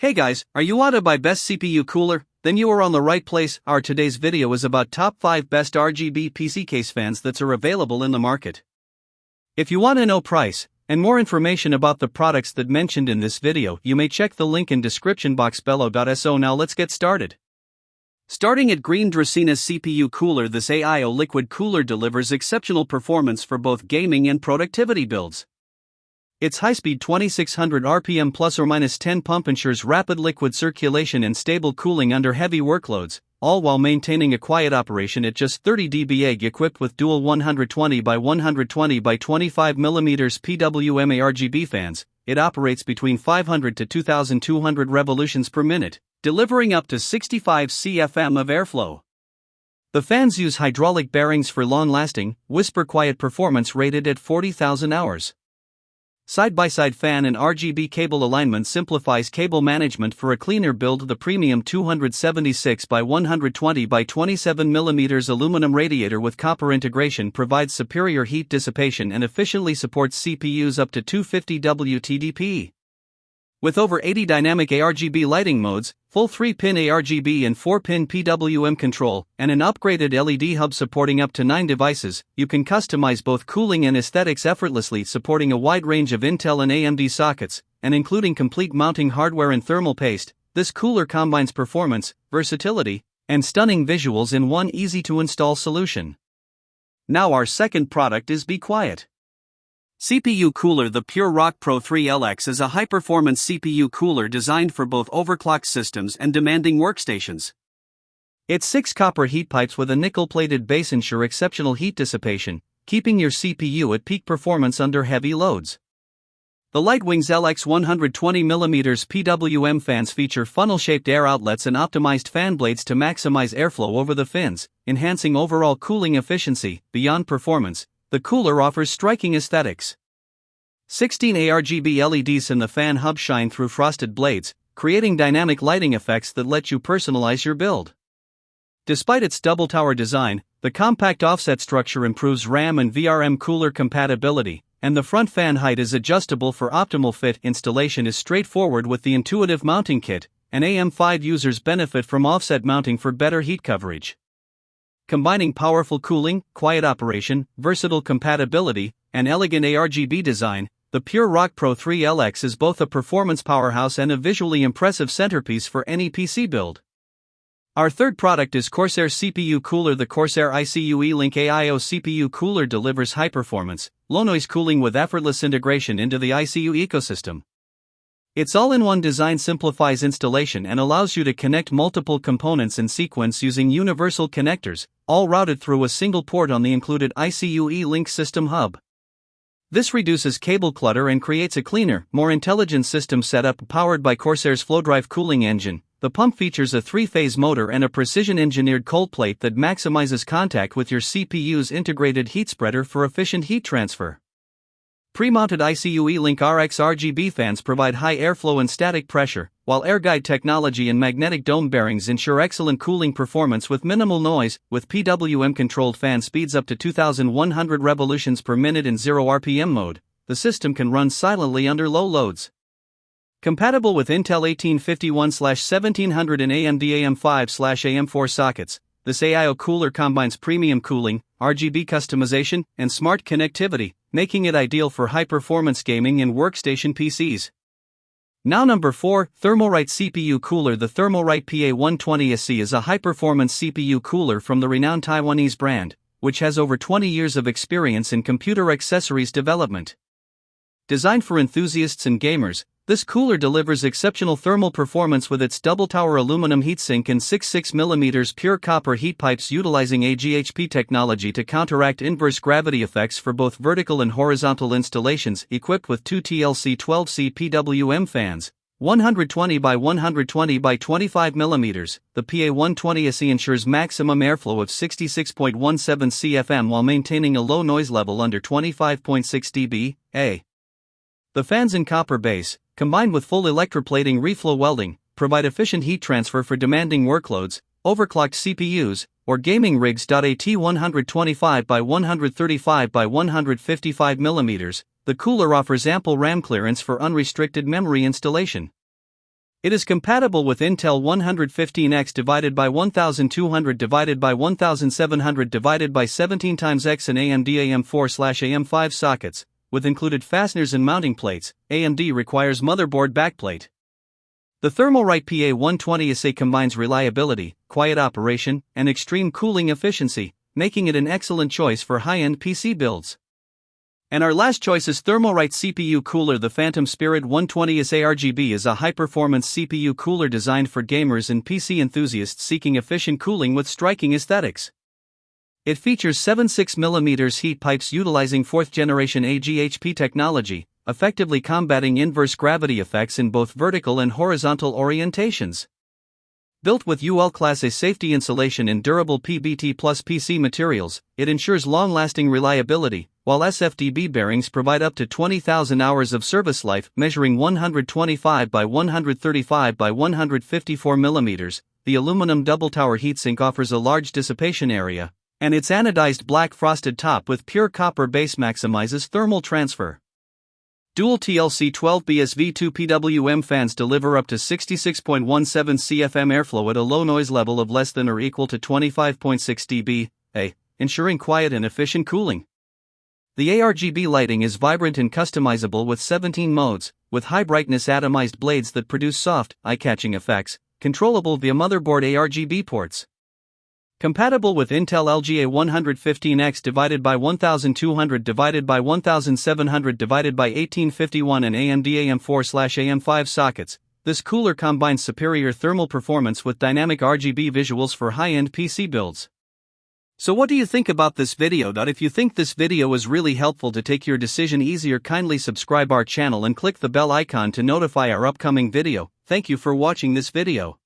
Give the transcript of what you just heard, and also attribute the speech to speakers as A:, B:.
A: Hey guys, are you want to buy best CPU cooler? Then you are on the right place. Our today's video is about top 5 best RGB PC case fans that are available in the market. If you want to know price and more information about the products that mentioned in this video, you may check the link in description box below. So now let's get started. Starting at Green Dracaena's CPU cooler, this AIO liquid cooler delivers exceptional performance for both gaming and productivity builds. Its high-speed 2600 RPM ±10 pump ensures rapid liquid circulation and stable cooling under heavy workloads, all while maintaining a quiet operation at just 30 dBA. Equipped with dual 120 by 120 by 25 mm PWM RGB fans, it operates between 500 to 2200 revolutions per minute, delivering up to 65 CFM of airflow. The fans use hydraulic bearings for long-lasting, whisper-quiet performance rated at 40,000 hours. Side-by-side fan and RGB cable alignment simplifies cable management for a cleaner build. The premium 276 by 120 by 27 mm aluminum radiator with copper integration provides superior heat dissipation and efficiently supports CPUs up to 250 WTDP. With over 80 dynamic ARGB lighting modes, full 3-pin ARGB and 4-pin PWM control, and an upgraded LED hub supporting up to 9 devices, you can customize both cooling and aesthetics effortlessly. Supporting a wide range of Intel and AMD sockets, and including complete mounting hardware and thermal paste, this cooler combines performance, versatility, and stunning visuals in one easy-to-install solution. Now our second product is Be Quiet CPU Cooler. The Pure Rock Pro 3LX is a high-performance CPU cooler designed for both overclocked systems and demanding workstations. Its 6 copper heat pipes with a nickel-plated base ensure exceptional heat dissipation, keeping your CPU at peak performance under heavy loads. The Lightwings LX 120mm PWM fans feature funnel-shaped air outlets and optimized fan blades to maximize airflow over the fins, enhancing overall cooling efficiency. Beyond performance, the cooler offers striking aesthetics. 16 ARGB LEDs in the fan hub shine through frosted blades, creating dynamic lighting effects that let you personalize your build. Despite its double tower design, the compact offset structure improves RAM and VRM cooler compatibility, and the front fan height is adjustable for optimal fit. Installation is straightforward with the intuitive mounting kit, and AM5 users benefit from offset mounting for better heat coverage. Combining powerful cooling, quiet operation, versatile compatibility, and elegant ARGB design, the Pure Rock Pro 3LX is both a performance powerhouse and a visually impressive centerpiece for any PC build. Our third product is Corsair CPU Cooler. The Corsair ICUE Link AIO CPU Cooler delivers high-performance, low-noise cooling with effortless integration into the ICU ecosystem. Its all-in-one design simplifies installation and allows you to connect multiple components in sequence using universal connectors, all routed through a single port on the included ICUE Link system hub. This reduces cable clutter and creates a cleaner, more intelligent system setup. Powered by Corsair's FlowDrive cooling engine, the pump features a 3-phase motor and a precision-engineered cold plate that maximizes contact with your CPU's integrated heat spreader for efficient heat transfer. Pre-mounted ICUE Link RX RGB fans provide high airflow and static pressure, while AirGuide technology and magnetic dome bearings ensure excellent cooling performance with minimal noise. With PWM-controlled fan speeds up to 2100 revolutions per minute in 0 RPM mode, the system can run silently under low loads. Compatible with Intel 1851/1700 and AMD AM5/AM4 sockets, this AIO cooler combines premium cooling, RGB customization, and smart connectivity, making it ideal for high-performance gaming and workstation PCs. Now number 4, Thermalright CPU Cooler. The Thermalright PA120SC is a high-performance CPU cooler from the renowned Taiwanese brand, which has over 20 years of experience in computer accessories development. Designed for enthusiasts and gamers, this cooler delivers exceptional thermal performance with its double-tower aluminum heatsink and 6.6mm pure copper heat pipes, utilizing AGHP technology to counteract inverse gravity effects for both vertical and horizontal installations. Equipped with 2 TLC 12C PWM fans, 120 by 120 by 25 mm, the PA120SC ensures maximum airflow of 66.17 CFM while maintaining a low noise level under 25.6 dBA. The fans in copper base, combined with full electroplating reflow welding, provide efficient heat transfer for demanding workloads, overclocked CPUs, or gaming rigs. At 125 by 135 by 155 mm, the cooler offers ample RAM clearance for unrestricted memory installation. It is compatible with Intel 115X divided by 1200 divided by 1700 divided by 17 times X and AMD AM4/AM5 sockets, with included fasteners and mounting plates. AMD requires motherboard backplate. The Thermalright PA120SA combines reliability, quiet operation, and extreme cooling efficiency, making it an excellent choice for high-end PC builds. And our last choice is Thermalright CPU Cooler. The Phantom Spirit 120SA RGB is a high-performance CPU cooler designed for gamers and PC enthusiasts seeking efficient cooling with striking aesthetics. It features 7.6mm heat pipes utilizing 4th-generation AGHP technology, effectively combating inverse gravity effects in both vertical and horizontal orientations. Built with UL Class A safety insulation and durable PBT plus PC materials, it ensures long-lasting reliability, while SFDB bearings provide up to 20,000 hours of service life. Measuring 125 by 135 by 154 mm, the aluminum double-tower heatsink offers a large dissipation area, and its anodized black frosted top with pure copper base maximizes thermal transfer. Dual TLC 12 BSV2 PWM fans deliver up to 66.17 CFM airflow at a low noise level of less than or equal to 25.6 dBA, ensuring quiet and efficient cooling. The ARGB lighting is vibrant and customizable with 17 modes, with high brightness atomized blades that produce soft, eye-catching effects, controllable via motherboard ARGB ports. Compatible with Intel LGA 115X divided by 1200 divided by 1700 divided by 1851 and AMD AM4/AM5 sockets, this cooler combines superior thermal performance with dynamic RGB visuals for high-end PC builds. So what do you think about this video? If you think this video is really helpful to take your decision easier, kindly subscribe our channel and click the bell icon to notify our upcoming video. Thank you for watching this video.